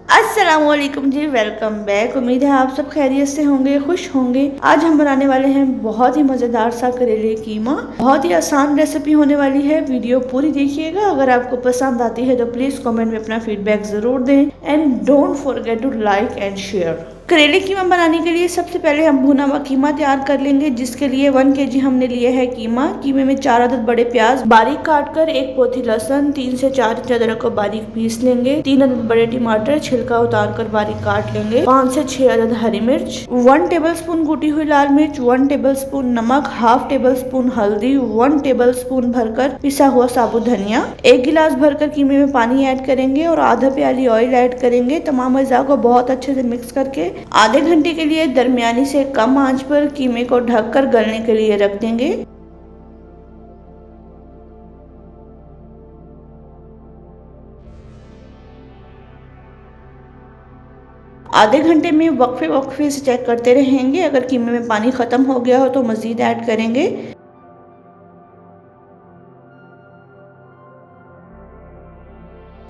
अस्सलामुअलैकुम जी, welcome back. उम्मीद है आप सब खैरियत से होंगे, खुश होंगे। आज हम बनाने वाले हैं बहुत ही मज़ेदार सा करेले कीमा। बहुत ही आसान रेसिपी होने वाली है, वीडियो पूरी देखिएगा। अगर आपको पसंद आती है तो प्लीज़ कमेंट में अपना फीडबैक ज़रूर दें and don't forget to like and share. करेले कीमा बनाने के लिए सबसे पहले हम भुना हुआ कीमा तैयार कर लेंगे, जिसके लिए 1 kg हमने लिया है कीमा। कीमे में 4 अदद बड़े प्याज बारीक काट कर, 1 पोथी लहसुन, 3 से 4 इंच अदरक को बारीक पीस लेंगे, 3 अदद बड़े टमाटर छिलका उतार कर बारीक काट लेंगे, 5 से 6 अदद हरी मिर्च, 1 टेबलस्पून कुटी हुई लाल मिर्च, 1 टेबलस्पून नमक, हाफ टेबलस्पून हल्दी, 1 टेबलस्पून भरकर पिसा हुआ साबुत धनिया। 1 गिलास भरकर कीमे में पानी ऐड करेंगे और आधा प्याली ऑयल ऐड करेंगे। तमाम अज़ा को बहुत अच्छे से मिक्स करके आधे घंटे के लिए दरमियानी से कम आंच पर कीमे को ढककर गलने के लिए रख देंगे। आधे घंटे में वक्फे से चेक करते रहेंगे। अगर कीमे में पानी खत्म हो गया हो तो मजीद ऐड करेंगे।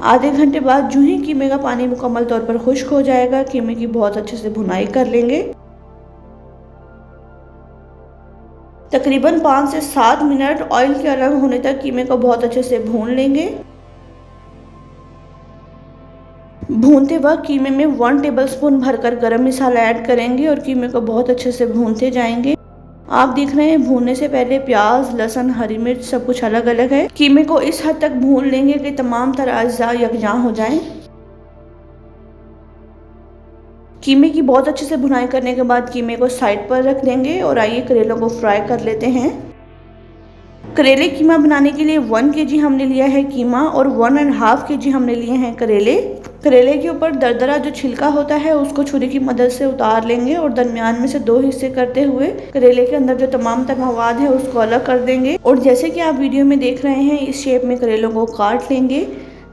आधे घंटे बाद जो ही कीमे का पानी मुकम्मल तौर पर खुश्क हो जाएगा, कीमे की बहुत अच्छे से भुनाई कर लेंगे। तकरीबन 5 से 7 मिनट ऑयल के अलग होने तक कीमे को बहुत अच्छे से भून लेंगे। भूनते वक्त कीमे में 1 टेबलस्पून भरकर गरम मसाला ऐड करेंगे और कीमे को बहुत अच्छे से भूनते जाएंगे। आप देख रहे हैं भूनने से पहले प्याज, लहसुन, हरी मिर्च सब कुछ अलग अलग है। कीमे को इस हद तक भून लेंगे कि तमाम तरह अज्जा यकजां हो जाएं। कीमे की बहुत अच्छे से भुनाई करने के बाद कीमे को साइड पर रख देंगे और आइए करेलों को फ्राई कर लेते हैं। करेले कीमा बनाने के लिए 1 kg हमने लिया है कीमा और 1.5 kg हमने लिए हैं करेले। करेले के ऊपर दरदरा जो छिलका होता है उसको छुरी की मदद से उतार लेंगे और दरमियान में से 2 हिस्से करते हुए करेले के अंदर जो तमाम तर मवाद है उसको अलग कर देंगे। और जैसे कि आप वीडियो में देख रहे हैं, इस शेप में करेलों को काट लेंगे।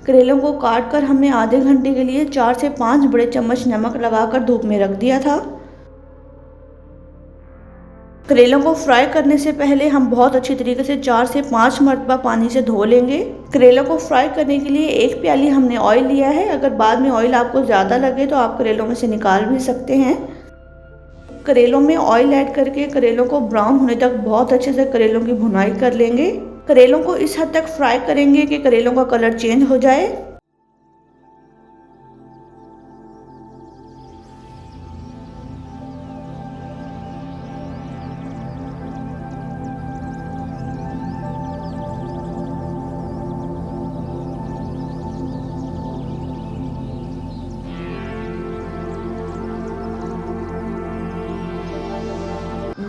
करेलों को काट कर हमने आधे घंटे के लिए 4 से 5 बड़े चम्मच नमक लगाकर धूप में रख दिया था। करेलों को फ्राई करने से पहले हम बहुत अच्छी तरीके से 4 से 5 मरतबा पानी से धो लेंगे। करेलों को फ्राई करने के लिए 1 प्याली हमने ऑयल लिया है। अगर बाद में ऑयल आपको ज़्यादा लगे तो आप करेलों में से निकाल भी सकते हैं। करेलों में ऑयल ऐड करके करेलों को ब्राउन होने तक बहुत अच्छे से करेलों की भुनाई कर लेंगे। करेलों को इस हद तक फ्राई करेंगे कि करेलों का कलर चेंज हो जाए।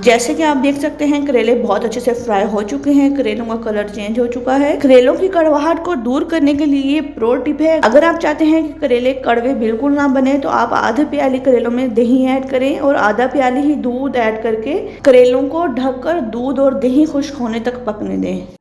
जैसे कि आप देख सकते हैं करेले बहुत अच्छे से फ्राई हो चुके हैं, करेलों का कलर चेंज हो चुका है। करेलों की कड़वाहट को दूर करने के लिए ये प्रो टिप है। अगर आप चाहते हैं कि करेले कड़वे बिल्कुल ना बने तो आप आधे प्याली करेलों में दही ऐड करें और आधा प्याली ही दूध ऐड करके करेलों को ढककर दूध और दही खुश्क होने तक पकने दें।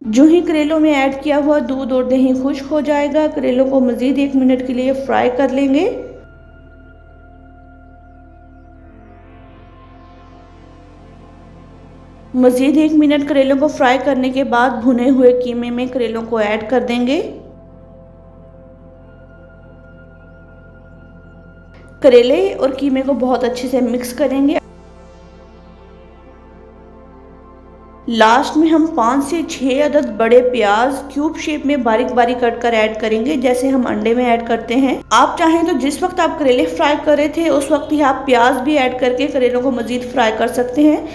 जो ही करेलों में ऐड किया हुआ दूध और दही खुश्क हो जाएगा, करेलों को मज़ीद 1 मिनट के लिए फ्राई कर लेंगे। मज़ीद 1 मिनट करेलों को फ्राई करने के बाद भुने हुए कीमे में करेलों को ऐड कर देंगे। करेले और कीमे को बहुत अच्छे से मिक्स करेंगे। लास्ट में हम 5 से 6 अदद बड़े प्याज क्यूब शेप में बारीक बारीक कट कर ऐड करेंगे, जैसे हम अंडे में ऐड करते हैं। आप चाहें तो जिस वक्त आप करेले फ्राई कर रहे थे उस वक्त ही आप प्याज भी ऐड करके करेलों को मजीद फ्राई कर सकते हैं।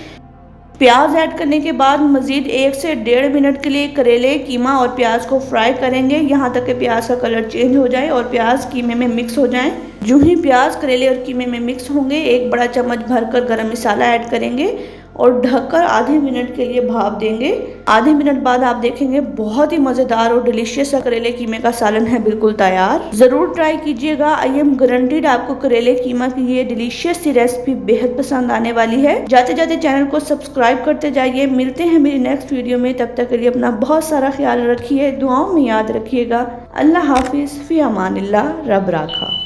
प्याज ऐड करने के बाद मजीद 1 से 1.5 मिनट के लिए करेले, कीमा और प्याज को फ्राई करेंगे, यहाँ तक कि प्याज का कलर चेंज हो जाए और प्याज कीमे में मिक्स हो जाए। जो ही प्याज करेले और कीमे में मिक्स होंगे, 1 बड़ा चम्मच भरकर गरम मसाला ऐड करेंगे और ढककर आधे मिनट के लिए भाप देंगे। आधे मिनट बाद आप देखेंगे बहुत ही मज़ेदार और डिलीशियस सा करेले कीमे का सालन है बिल्कुल तैयार। ज़रूर ट्राई कीजिएगा। आई एम गारंटीड आपको करेले कीमा की ये डिलीशियस सी रेसिपी बेहद पसंद आने वाली है। जाते जाते चैनल को सब्सक्राइब करते जाइए। मिलते हैं मेरी नेक्स्ट वीडियो में, तब तक के लिए अपना बहुत सारा ख्याल रखिए, दुआओं में याद रखिएगा। अल्लाह हाफिज़, फ़ी अमानिल्लाह, रब राखा।